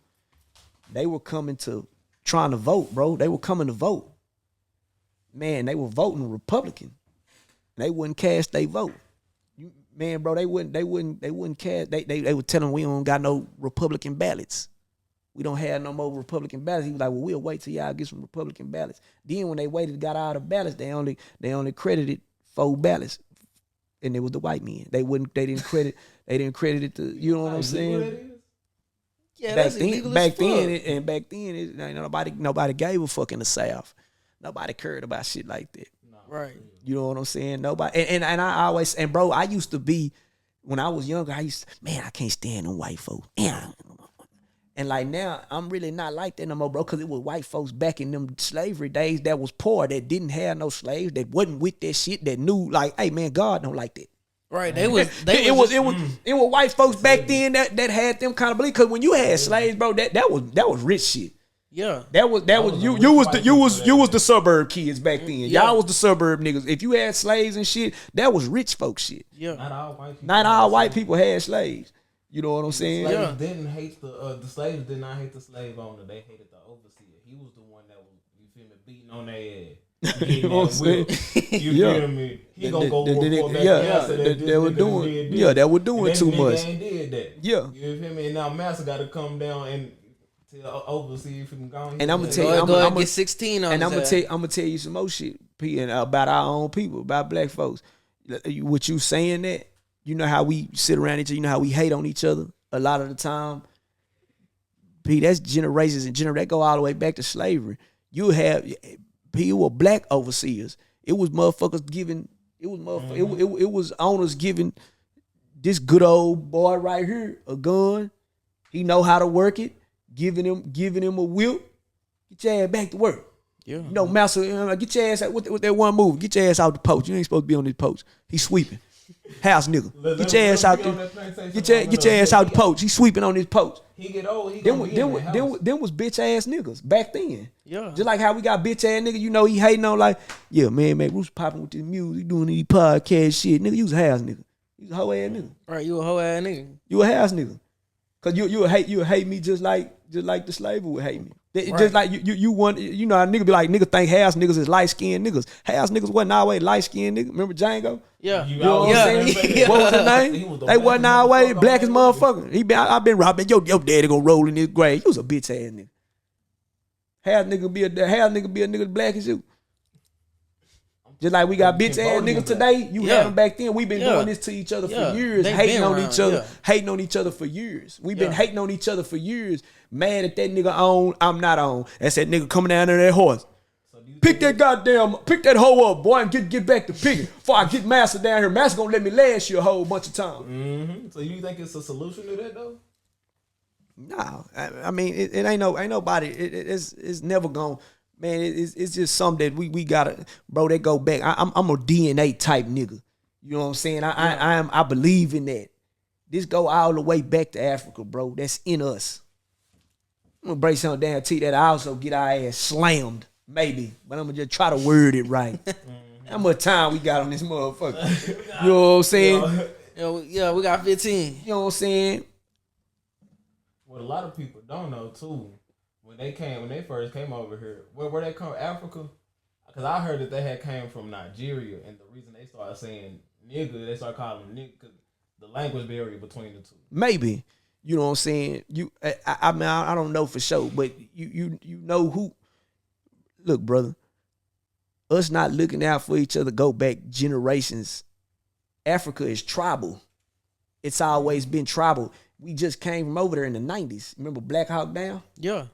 They were coming to trying to vote, bro. They were coming to vote. Man, they were voting Republican. They wouldn't cast their vote. Man, bro, they wouldn't cast. They would tell them we don't got no Republican ballots. We don't have no more Republican ballots. He was like, well, we'll wait till y'all get some Republican ballots. Then when they waited, got out of ballots, they only credited 4 ballots, and it was the white men. They didn't credit it to, you know what I'm saying? Yeah, back that's illegal as fuck. Back then, nobody gave a fuck in the South. Nobody cared about shit like that. Right. You know what I'm saying? Nobody. And I always, and bro, I used to be, when I was younger, I can't stand them white folks. Yeah. And like now, I'm really not like that no more, bro, because it was white folks back in them slavery days that was poor, that didn't have no slaves, that wasn't with that shit, that knew, like, hey man, God don't like that. Right, it was white folks back then that had them kind of belief. Because when you had slaves, bro, that was rich shit. Yeah, that was you was the suburb kids back then. Y'all was the suburb niggas. If you had slaves and shit, that was rich folks shit. Yeah, not all white people had slaves. You know what I'm saying? Slaves didn't hate the slaves did not hate the slave owner. They hated the overseer. He was the one that was, you feel me, beating on their ass. You know what I'm saying? You feel me? He gonna go work for they were doing too much. Ain't did that. Yeah. You feel me? And now master got to come down and tell overseer if he can go. And I'm gonna tell you, I'm gonna get 16 on. And I'm gonna tell you some more shit, P, and about our own people, about black folks. What you saying that? You know how we sit around each other. You know how we hate on each other a lot of the time. P, that's generations and generations. That go all the way back to slavery. You have, P, it were black overseers. It was motherfuckers giving. It was owners giving this good old boy right here a gun. He know how to work it. Giving him a whip. Get your ass back to work. Yeah. You know, master, get your ass out with that one move. Get your ass out the poach. You ain't supposed to be on this poach. He's sweeping. House nigga. Get your ass out there. Get your ass out the poach. He's sweeping on this poach. He get old. Them was bitch ass niggas back then. Yeah. Just like how we got bitch ass nigga, you know, he hating on like, yeah, man, Mac Rooster popping with this music, he doing these podcast shit. Nigga, you was a house nigga. You was a hoe ass nigga. Right, you a hoe ass nigga. You a house nigga. Cause you would hate me just like the slaver would hate me. Right. Just like you want, you know, a nigga be like, nigga think house niggas is light skinned niggas. House niggas wasn't always light skinned niggas. Remember Django? Yeah. You know what I'm saying? What was his name? They wasn't always black as motherfucker. I been robbing your daddy gonna roll in his grave. You was a bitch ass nigga. House nigga be a nigga black as you. Just like we got bitch ass niggas today, you had them back then. We've been doing this to each other for years, hating on each other for years. We've been hating on each other for years. Mad at that nigga on, I'm not on. That's that nigga coming down there that horse. Pick that hoe up, boy, and get back to picking. Before I get Master down here, Master gonna let me last you a whole bunch of times. Mm-hmm. So you think it's a solution to that though? Nah, I mean it ain't nobody. It's never gonna. Man, it's just something that we gotta, bro. That go back. I'm a DNA type nigga. You know what I'm saying? I believe in that. This go all the way back to Africa, bro. That's in us. I'm gonna break something down to you that I also get our ass slammed, maybe, but I'm gonna just try to word it right. How much time we got on this motherfucker? You know what I'm saying? Yeah, we got 15. You know what I'm saying? What a lot of people don't know too, when they first came over here, where they come, Africa? Because I heard that they had came from Nigeria, and the reason they started saying nigga, they started calling them nigga, because the language barrier between the two. Maybe. You know what I'm saying? I mean, I don't know for sure, but you know who. Look, brother, us not looking out for each other go back generations. Africa is tribal. It's always been tribal. We just came from over there in the 90s. Remember Black Hawk Down? Yeah.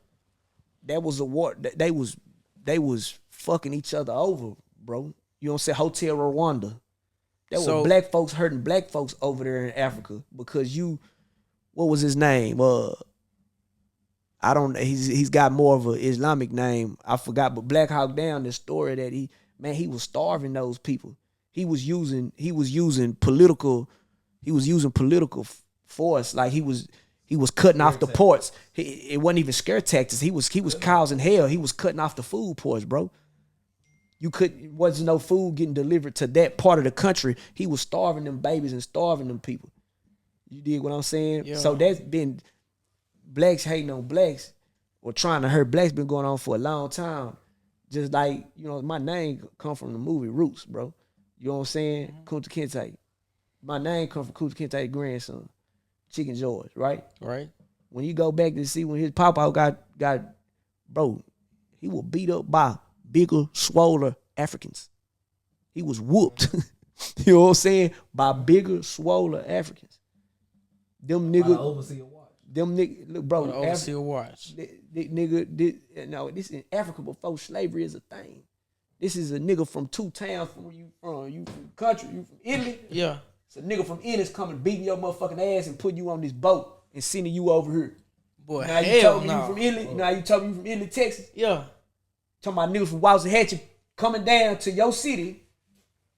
That was a war. They was fucking each other over, bro. You know what I'm saying? Hotel Rwanda. There were black folks hurting black folks over there in Africa because what was his name? I don't know. He's got more of an Islamic name. I forgot. But Black Hawk Down, the story that he was starving those people. He was using political force. Like he was cutting off the ports. It wasn't even scare tactics. He was causing hell. He was cutting off the food ports, bro. Wasn't no food getting delivered to that part of the country. He was starving them babies and starving them people. You dig what I'm saying? Yeah. So that's been blacks hating on blacks or trying to hurt blacks been going on for a long time. Just like, you know, my name come from the movie Roots, bro. You know what I'm saying? Kunta Kinte. My name come from Kunta Kinte's grandson, Chicken George, right? Right. When you go back to see when his papa got bro, he was beat up by bigger, swoller Africans. He was whooped. You know what I'm saying? By bigger, swoller Africans. Them niggas. Overseer watch. Them niggas, look, bro. Overseer watch. No, this in Africa before slavery is a thing. This is a nigga from two towns from where you from. You from the country, you from Italy. Yeah. It's a nigga from Italy's coming beating your motherfucking ass and putting you on this boat and sending you over here. Boy, now you hell told me no. you from Italy. Now you told me you from Italy, Texas. Yeah. Talking about niggas from Waxahachie coming down to your city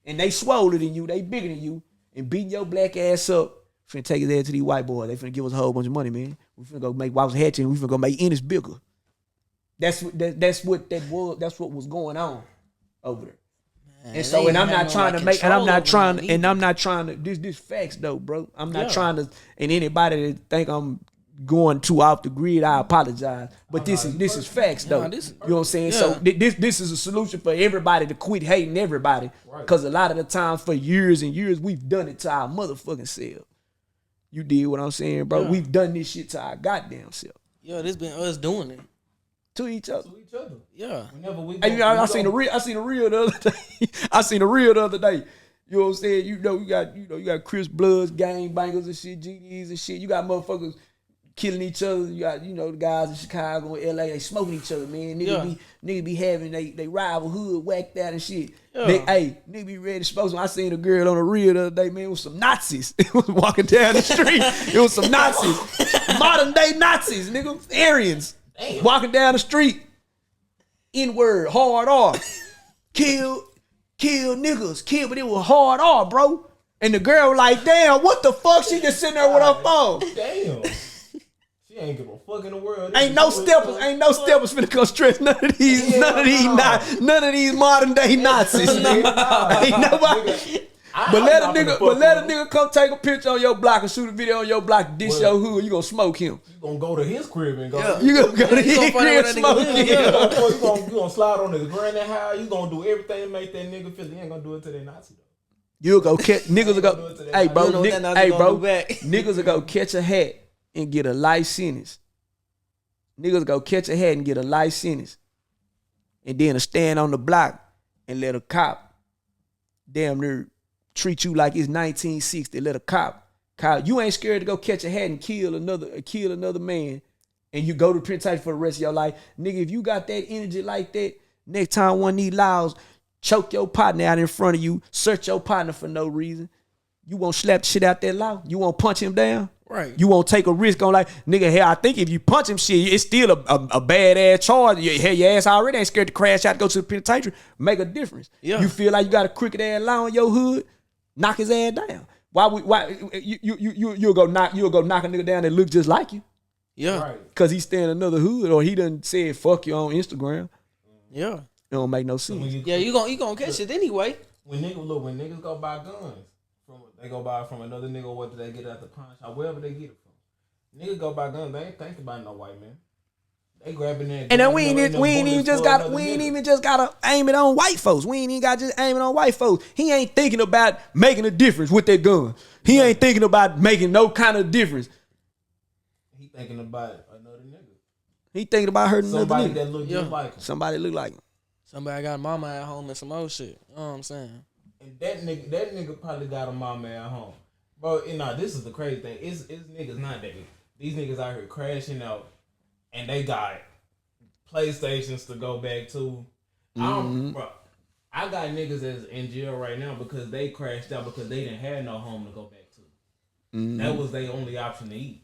and they swoller than you, they bigger than you, and beating your black ass up. Finna take his ass to these white boys. They finna give us a whole bunch of money, man. We finna go make Waxahachie and we finna go make Ennis bigger. That's what was going on over there. Man, and so, and I'm not trying to make, and I'm not trying to, this facts though, bro. I'm not trying to, and anybody that think I'm going too off the grid, I apologize. But this is facts though. You know what I'm saying? Yeah. So this is a solution for everybody to quit hating everybody. Because a lot of the time for years and years, we've done it to our motherfucking self. You did what I'm saying, bro? Yeah. We've done this shit to our goddamn self. Yeah, this been us doing it. To each other. Yeah. I seen a reel the other day. I seen a reel the other day. You know what I'm saying? You got Chris Bloods, gangbangers and shit, GDs and shit. You got motherfuckers killing each other. You got, the guys in Chicago and LA, they smoking each other, man. Niggas be having they rival hood whacked out and shit. Yeah. Nigga be ready to smoke some. I seen a girl on the reel the other day, man, with some Nazis. It was walking down the street. It was some Nazis. Modern day Nazis, nigga. Aryans. Damn. Walking down the street. N-word, hard R. Kill niggas. But it was hard R, bro. And the girl like, damn, what the fuck? She just sitting there with her phone. Damn. She ain't give a fuck in the world. Ain't no steppers finna come stress none of these modern day Nazis. Ain't nobody. But let a nigga come take a picture on your block and shoot a video on your block, dish your hood, you gonna smoke him. You gonna go to his crib and go. Yeah. You gonna go to his crib and smoke him. You gonna slide on his granny house. You gonna do everything to make that nigga feel. You ain't gonna do it to that Nazi though. You'll go catch niggas will go. Hey bro, niggas will go catch a hat and get a life sentence. Niggas go catch a hat and get a life sentence, and then stand on the block and let a cop damn near treat you like it's 1960. Let a cop, you ain't scared to go catch a hat and kill another man, and you go to penitentiary for the rest of your life, nigga. If you got that energy like that, Next time one of these laws choke your partner out in front of you, search your partner for no reason, you won't slap the shit out that law? You won't punch him down? Right. You won't take a risk on like, nigga, hell, I think if you punch him, shit, it's still a bad ass charge. Your ass already ain't scared to crash out, go to the penitentiary, make a difference. Yeah. You feel like you got a crooked ass law in your hood, knock his ass down. Why you'll go knock a nigga down that look just like you? Yeah. Right. Cause he stay in another hood or he done said fuck you on Instagram. Yeah. It don't make no sense. Yeah, you gonna catch it anyway. When niggas go buy guns, they go buy from another nigga, or what do they get at the pawn shop, wherever they get it from. Niggas go buy guns, they ain't think about no white man. They grabbing that. And then we ain't even just gotta aim it on white folks. We ain't even got to just aim it on white folks. He ain't thinking about making a difference with that gun. He ain't thinking about making no kind of difference. He thinking about another nigga. He thinking about hurting Somebody another nigga. that look just like him. Somebody look like him. Somebody got mama at home and some old shit. You know what I'm saying? And that nigga probably got a mama at home. Bro, this is the crazy thing. It's niggas nowadays. These niggas out here crashing out and they got PlayStations to go back to. Bro, I got niggas that's in jail right now because they crashed out because they didn't have no home to go back to. That was their only option to eat.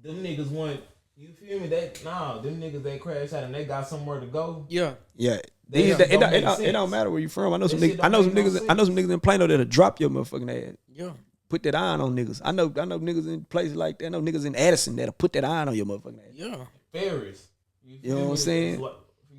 Them niggas want, you feel me? Them niggas they crashed out and they got somewhere to go. Yeah. Yeah. It don't matter where you from. I know some niggas in Plano that'll drop your motherfucking ass. Yeah. Put that iron on niggas. I know niggas in places like that. I know niggas in Addison that'll put that iron on your motherfucking ass. Yeah. Ferris. You know what I'm saying?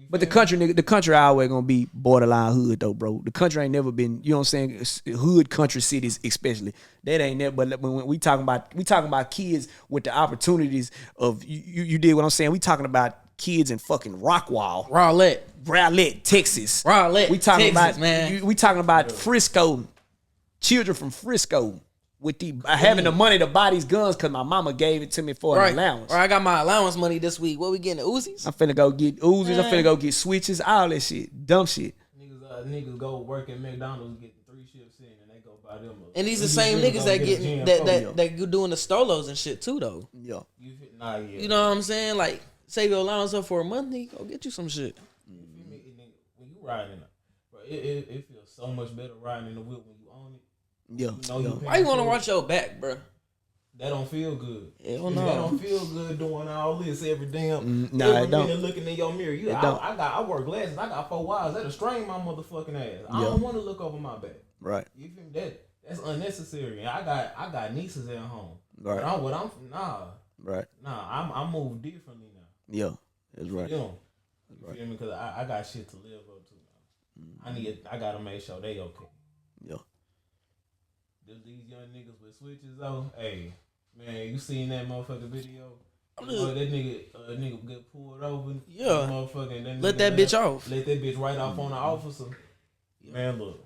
But the country always gonna be borderline hood though, bro. The country ain't never been, you know what I'm saying? Hood country cities especially. That ain't never. But when we talking about kids with the opportunities of you did what I'm saying. We talking about kids in fucking Rowlett, Texas. We talking Texas, about man. We talking about Frisco, children from Frisco with the having the money to buy these guns because my mama gave it to me for an allowance. Or I got my allowance money this week. What we getting, Uzis? I'm finna go get Uzis. I'm finna go get switches, all that shit, dumb shit. Niggas go work at McDonald's, get 3 shifts in, and they go buy them. And these the same niggas that getting that doing the Stolos and shit too though. Yeah. You know what I'm saying? Like save your allowance up for a month, nigga, go get you some shit. When you riding it, bro, it feels so much better riding in the whip when you own it. Yeah. Why you want to watch your back, bro? That don't feel good. Hell no. That don't feel good doing all this every damn. Nah, every it don't. minute looking in your mirror. I wear glasses. I got 4 wires. That'll strain my motherfucking ass. I don't want to look over my back. Right. You feel me? That's unnecessary. I got nieces at home. Right. I'm moved differently now. Yeah. That's right. You feel me? Because I got shit to live up to now. I gotta make sure they okay. Yeah. These young niggas with switches though, hey man, you seen that motherfucking video? That nigga get pulled over. Yeah. Motherfucking let that bitch off. Let that bitch right off on the officer. Yeah. Man, look,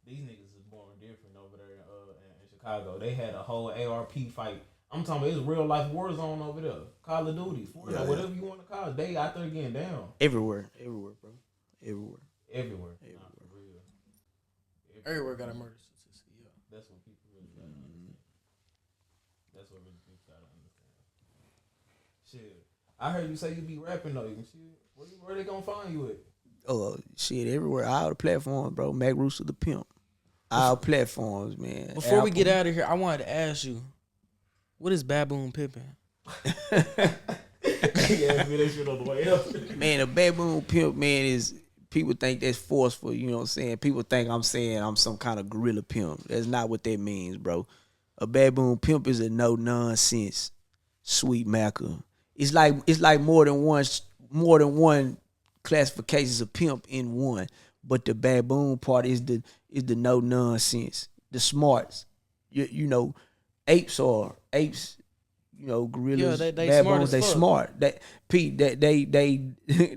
these niggas is born different over there in Chicago. They had a whole ARP fight. I'm talking about it's real life war zone over there. Call of Duty, Fortnite, whatever you want to call it. They out there getting down. Everywhere, bro. Everywhere. Nah, for real. Everywhere got a murder statistic. Yeah. That's what people really gotta understand. That's what really people gotta understand. Shit. I heard you say you be rapping though. Shit. Where they gonna find you at? Oh, shit, everywhere. All the platforms, bro. Mac Rooster the Pimp. All platforms, man. Before we get out of here, I wanted to ask you, what is baboon pimping? Man, a baboon pimp, man, is people think that's forceful, you know what I'm saying? People think I'm saying I'm some kind of gorilla pimp. That's not what that means, bro. A baboon pimp is a no nonsense sweet macker. It's like more than one classifications of pimp in one. But the baboon part is the no nonsense, the smarts. You know, apes, you know, gorillas, yeah, they baboons, smart as fuck. They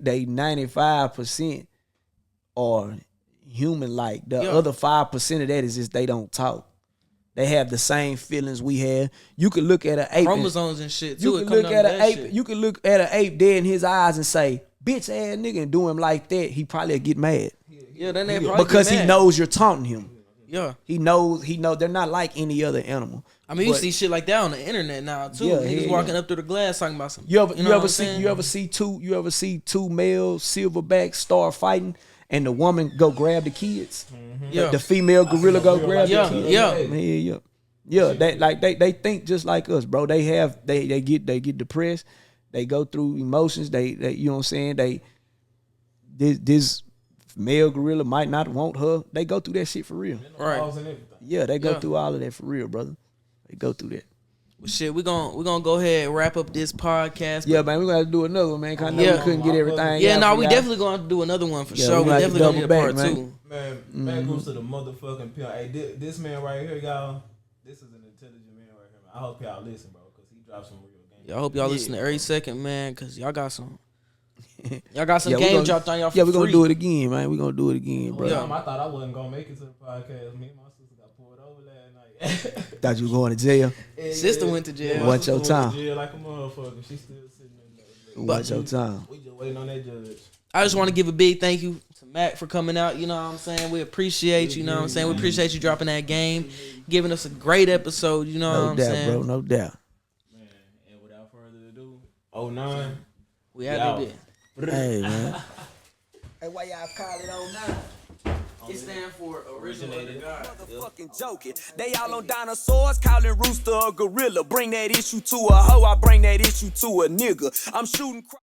95% are human like. The other 5% of that is just they don't talk. They have the same feelings we have. You could look at an ape. Chromosomes and shit too. You could look at an ape. You could look at an ape dead in his eyes and say, "Bitch ass nigga," and do him like that. He probably get mad. Yeah, then they probably because get mad. he knows you're taunting him. Yeah. He knows they're not like any other animal. I mean, you But see shit like that on the internet now too. Yeah, Niggas yeah, walking yeah. up through the glass talking about something. You ever see two male silverbacks start fighting and the woman go grab the kids? Yeah. The female gorilla go grab Yeah, the kids. yeah. Yeah, they think just like us, bro. They get depressed. They go through emotions. They you know what I'm saying? This male gorilla might not want her. They go through that shit for real. Right. Yeah, they go through all of that for real, brother. They go through that. Well, shit, we're gonna go ahead and wrap up this podcast. Yeah, man, we're gonna have to do another one, man. Cause I know we couldn't get everything. Yeah, out no, for we y'all. definitely gonna have to do another one for Yeah, sure. we We gonna have to definitely gonna need a double part back, two. Man, Mac Rooster, the motherfucking pimp. Hey, this man right here, y'all. This is an intelligent man right here, man. I hope y'all listen, bro, because he drops some real game. Yeah, I hope y'all listen to every second, man, cause y'all got some Yeah, game dropped on y'all for Yeah, we're gonna free. do it again, man. We're gonna do it again, bro. I thought I wasn't gonna make it to the podcast. Me and my sister got pulled over last night. Thought you were going to jail. Sister went to jail. Watch your time. Went to jail like a motherfucker. She's still sitting there. Watch your time. We just waiting on that judge. I just want to give a big thank you to Mac for coming out. You know what I'm saying? We appreciate you. You know what I'm saying? We appreciate you dropping that game, giving us a great episode. You know what I'm saying? No doubt, bro. No doubt. Man, and without further ado, 09. We had to do. Hey, man. Hey, why y'all call it 09? It stands for original to God. Motherfucking joking. They all on dinosaurs, calling Rooster a gorilla. Bring that issue to a hoe, I bring that issue to a nigga. I'm shooting.